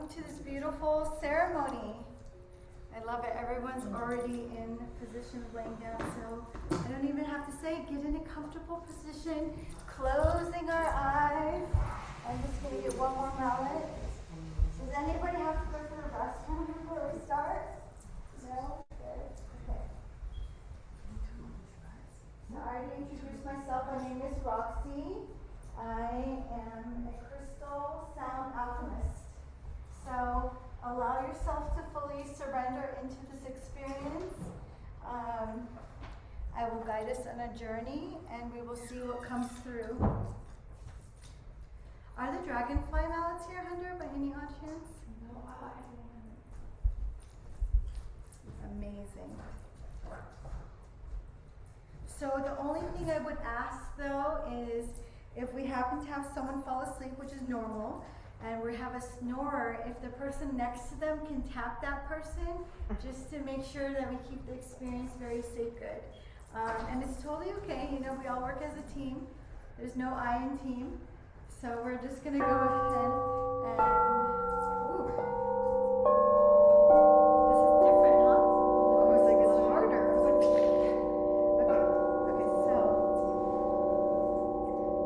welcome to this beautiful ceremony. I love it. Everyone's already in position of laying down, so I don't even have to say, get in a comfortable position, closing our eyes. I'm just going to get one more mallet. Does anybody have to go to the restroom before we start? No? Good. Okay. So I already introduced myself. My name is Roxy. I am a crystal sound alchemist. So allow yourself to fully surrender into this experience. I will guide us on a journey and we will see what comes through. Are the dragonfly mallets here, Hunter, by any odd chance? No. Amazing. So the only thing I would ask though is if we happen to have someone fall asleep, which is normal, and we have a snorer, if the person next to them can tap that person, just to make sure that we keep the experience very sacred. And it's totally okay, you know, we all work as a team. There's no I in team. So we're just gonna go ahead and, this is different, huh? Oh, it's like it's harder. Okay, so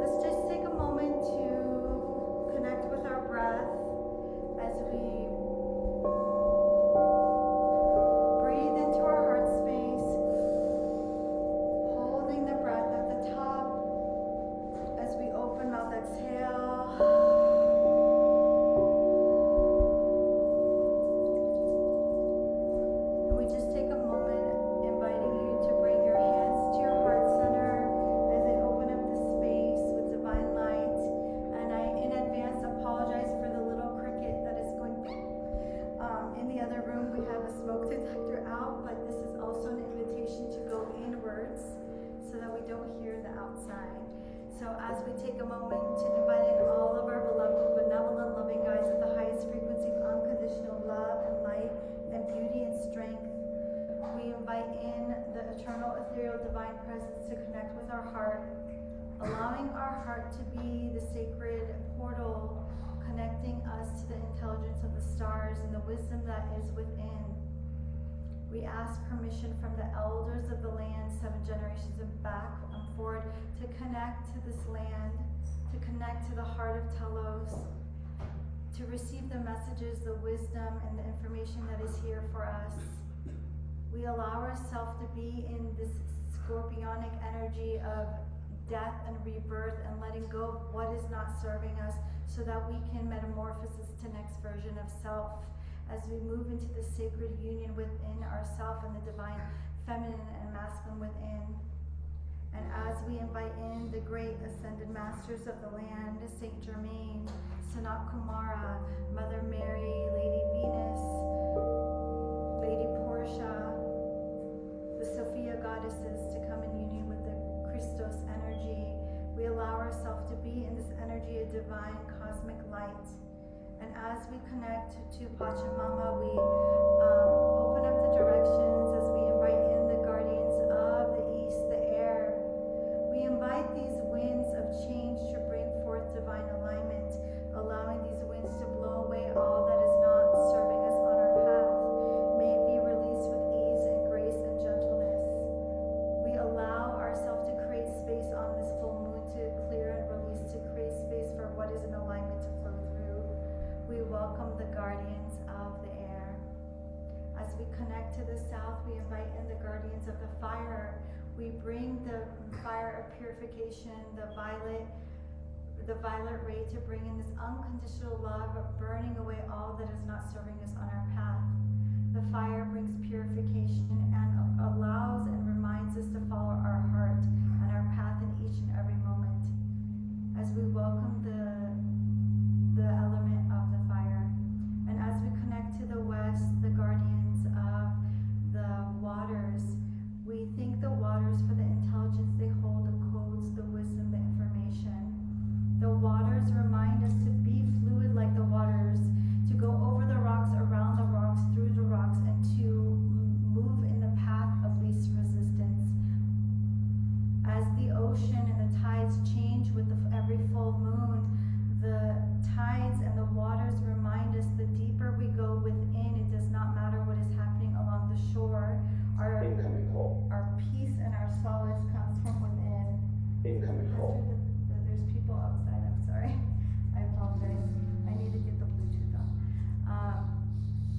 let's just take a moment to connect with our breath as we breathe into our heart space, holding the breath at the top as we open mouth, exhale. And we just take a moment inviting you to bring your hands to your heart center as I open up the space with divine light. And I, in advance, apologize for the little cricket that is going in the other room. We have a smoke detector out, but this is also an invitation to go inwards so that we don't hear the outside. So as we take a moment to invite in all of our beloved, benevolent, loving guides at the highest frequency of unconditional love and light and beauty and strength, we invite in the eternal, ethereal, divine presence to connect with our heart, allowing our heart to be the sacred portal connecting us to the intelligence of the stars and the wisdom that is within. We ask permission from the elders of the land, 7 generations and back and forward, to connect to this land, to connect to the heart of Telos, to receive the messages, the wisdom, and the information that is here for us. We allow ourselves to be in this scorpionic energy of death and rebirth and letting go of what is not serving us so that we can metamorphosis to next version of self. As we move into the sacred union within ourself and the divine feminine and masculine within. And as we invite in the great ascended masters of the land, Saint Germain, Sanat Kumara, Mother Mary, Lady Venus, Lady Portia, the Sophia goddesses to come in union with the Christos energy, we allow ourselves to be in this energy of divine cosmic light. And as we connect to Pachamama, we open up the directions as we invite in the guardians of the east, the air. We invite these winds of change to bring forth divine alignment, allowing these winds to blow away all that is not serving us on our path. May it be released with ease and grace and gentleness. We allow ourselves to create space on this full moon to clear and release, to create space for what is in alignment to flow through. We welcome the guardians of the air. As we connect to the south, we invite in the guardians of the fire. We bring the fire of purification, the violet ray, to bring in this unconditional love of burning away all that is not serving us on our path. The fire brings purification and allows and reminds us to follow our heart and our path in each and every moment. As we welcome the element of the fire. And as we connect to the west, the guardians of the waters, we thank the waters for the intelligence they hold, the codes, the wisdom, the information. The waters remind us to be fluid like the waters, to go over the rocks, around the rocks, through the rocks, and to move in the path of least resistance. As the ocean and the tides change with every full moon, The tides and the waters remind us the deeper we go within, it does not matter what is happening along the shore. Our peace and our solace comes from within. Incoming call. There's people outside, I'm sorry. I apologize. I need to get the Bluetooth on.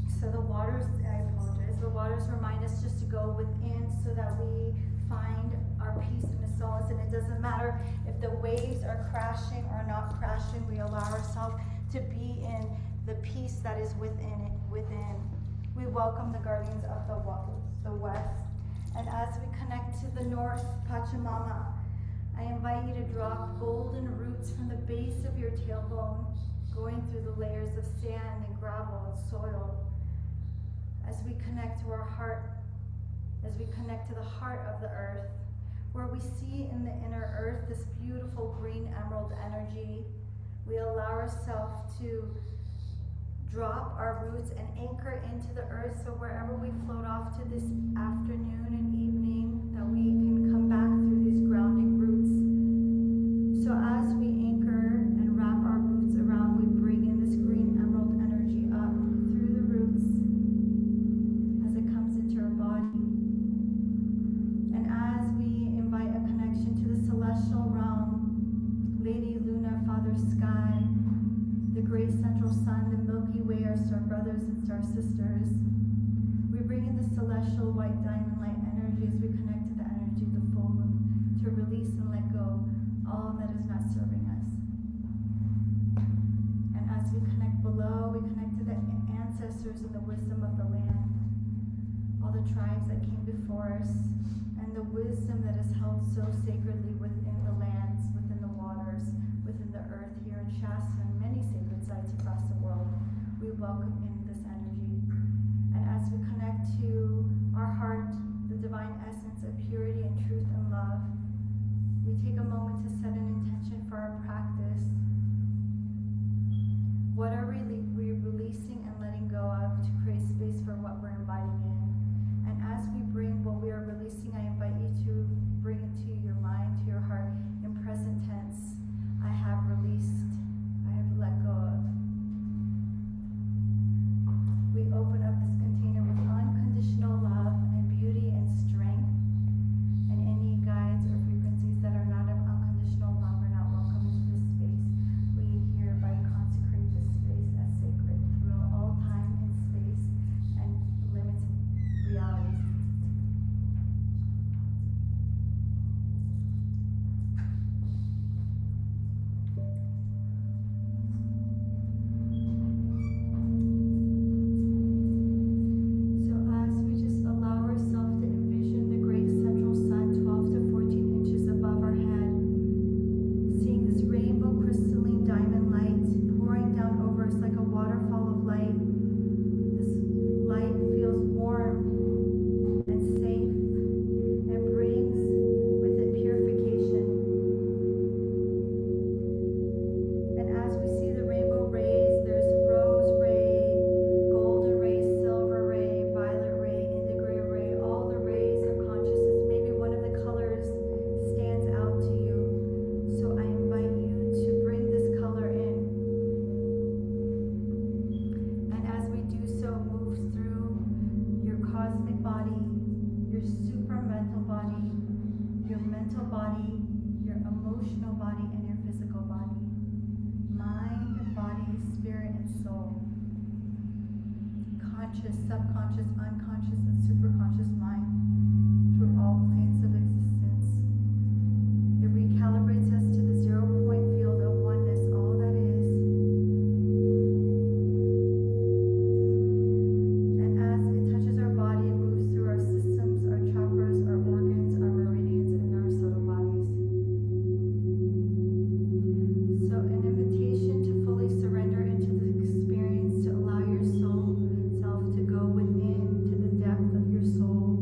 So the waters, I apologize, the waters remind us just to go within so that we find our peace and the solace. And it doesn't matter if the waves are crashing or not crashing, we allow ourselves to be in the peace that is within it. We welcome the guardians of the west. And as we connect to the north, Pachamama, I invite you to drop golden roots from the base of your tailbone, going through the layers of sand and gravel and soil. As we connect to our heart, as we connect to the heart of the earth, where we see in the inner earth this beautiful green emerald energy, we allow ourselves to drop our roots and anchor into the earth, so wherever we float off to this afternoon and evening, that we can come back through these grounding roots. So as we anchor and wrap our roots around, we bring in this green emerald energy up through the roots as it comes into our body. And as we invite a connection to the celestial realm, Lady Luna, Father Sky, the great central sun, the Milky Way, our star brothers and star sisters, we bring in the celestial white diamond light energy as we connect to the energy of the full moon to release and let go all that is not serving us. And as we connect below, we connect to the ancestors and the wisdom of the land, all the tribes that came before us, and the wisdom that is held so sacredly within the lands, within the waters, within the earth here in Shasta and many sacred sites across the world. We welcome in this energy. And as we connect to our heart, the divine essence of purity and truth and love, we take a moment to set an intention for our practice. What are we releasing and letting go of to create space for what we're inviting in? And as we bring what we are releasing, I invite you to bring it to your mind, to your heart, in present tense. I have released, I have let go of. We open up this container with unconditional love and beauty and strength, and any guides or frequencies that are not of unconditional love are not welcome into this space. We hereby consecrate this space as sacred through all time and space and limits and realities. Subconscious, unconscious, and superconscious mind through all planes of existence. It recalibrates us to the 0-point field of oneness, all that is. And as it touches our body, it moves through our systems, our chakras, our organs, our meridians, and our subtle bodies. So an invitation to fully surrender into the experience, to allow your soul to go within to the depth of your soul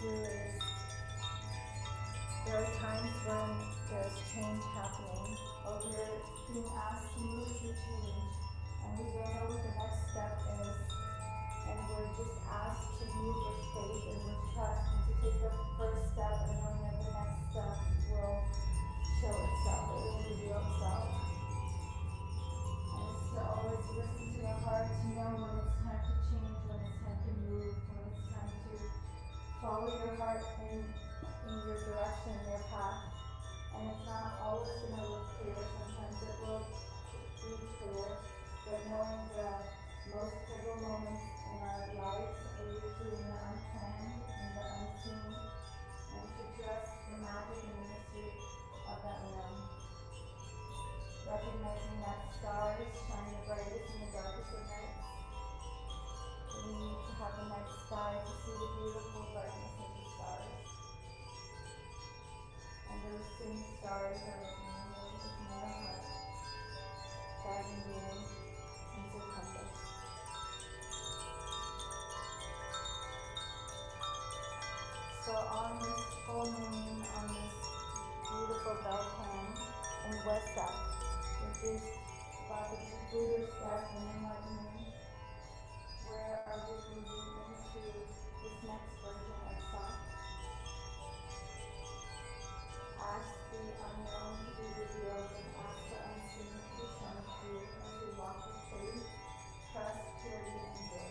too is there are times when there's change happening, or we're being asked to move through change, and we don't know what the next step is, and we're just asked to move with faith and with trust, and to take the first step and knowing that the next step will show itself, it will reveal itself. And it's to always listen to your heart, to know when it's time to change, when it's time to move, when it's time to follow your heart in your direction, your path. And it's not always going to look clear. Sometimes it will be clear, but knowing the most pivotal moments in our lives are usually in the unplanned and the unseen, and to trust the magic and the mystery of that unknown. Recognizing that stars shine the brightest in the darkest of nights. So we need to have the night sky to see the beautiful brightness of the stars. And those same stars are looking in our heart, guiding you into compass. So on this full moon, on this beautiful Beltane in Westa, which is about the Buddha's death and enlightenment, where are we moving into this next version of self? Ask the unknown to be revealed and ask the unseen to be shown to you as we walk with faith, trust, purity, and joy.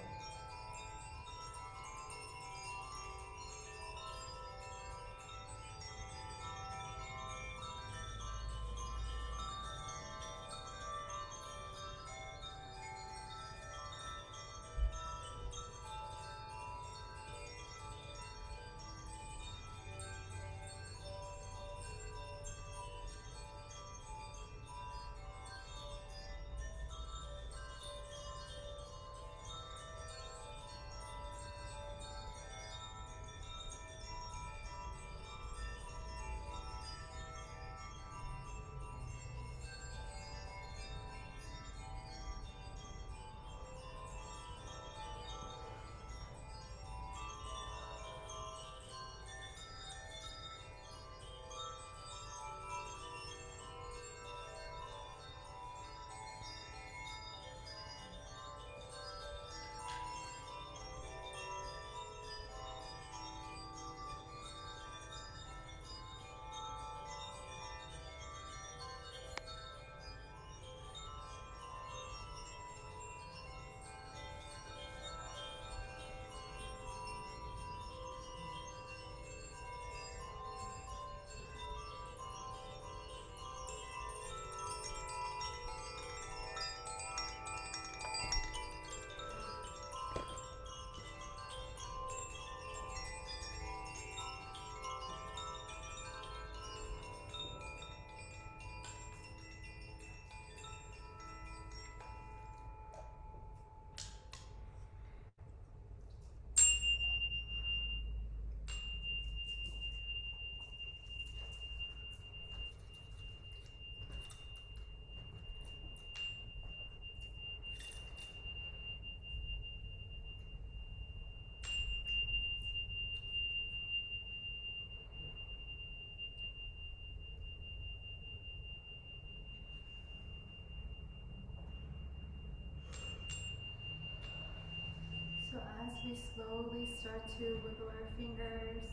So as we slowly start to wiggle our fingers,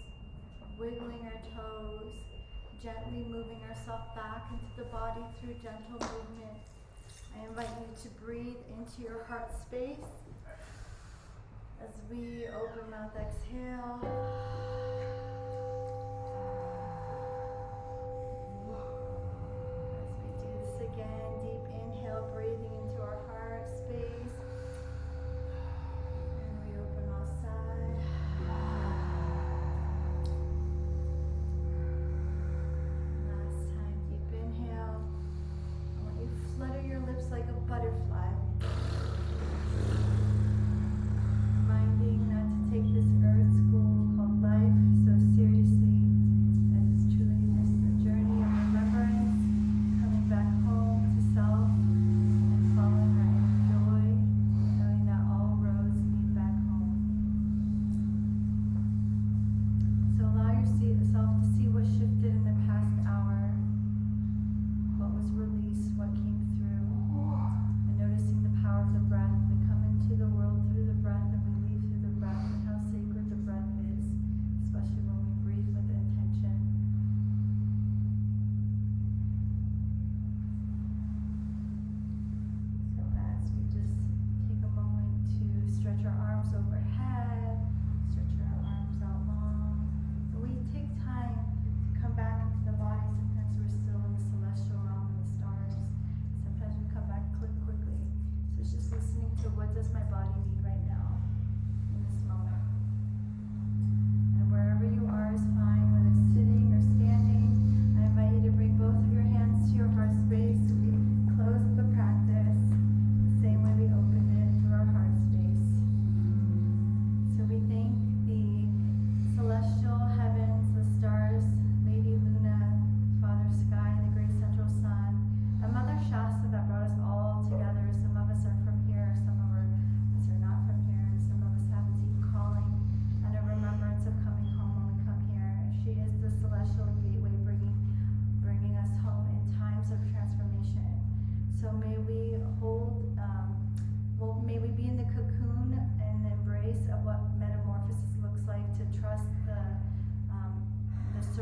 wiggling our toes, gently moving ourselves back into the body through gentle movement, I invite you to breathe into your heart space as we open mouth exhale. As we do this again, deep inhale, breathing into our heart space. Like a butterfly, reminding not to take this earth school called life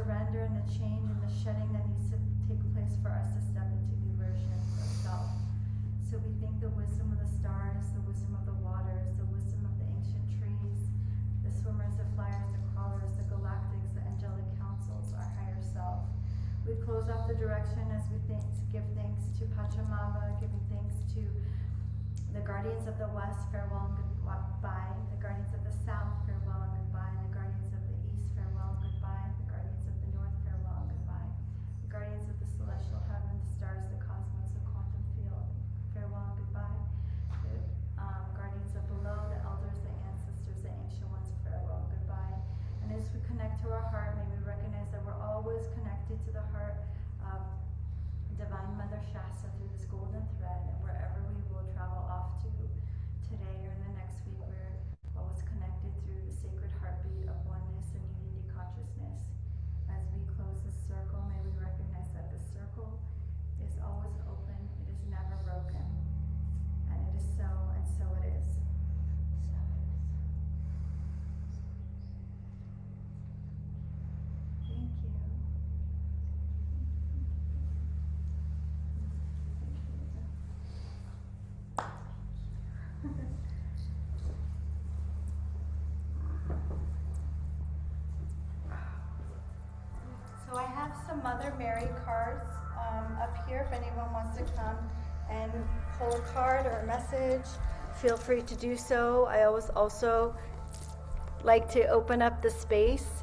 surrender and the change and the shedding that needs to take place for us to step into new versions of self. So we thank the wisdom of the stars, the wisdom of the waters, the wisdom of the ancient trees, the swimmers, the flyers, the crawlers, the galactics, the angelic councils, our higher self. We close off the direction as we give thanks to Pachamama, giving thanks to the guardians of the west, farewell and goodbye. The guardians of the south, farewell and goodbye. The guardians of the east, farewell and goodbye. The guardians of the north, farewell and goodbye. The guardians of the celestial heaven, the stars, the cosmos, the quantum field, farewell and goodbye. The guardians of below, the elders, the ancestors, the ancient ones, farewell and goodbye. And as we connect to our heart, may we recognize that we're always connected to the heart of Divine Mother Shasta through this golden thread, and wherever we will travel off to today or in the next week, we're always connected through the sacred heartbeat of oneness and unity consciousness. As we close this circle, may we recognize that this circle is always open, it is never broken, and it is so, and so it is. Thank you. So I have some Mother Mary cards up here. If anyone wants to come and pull a card or a message, feel free to do so. I always also like to open up the space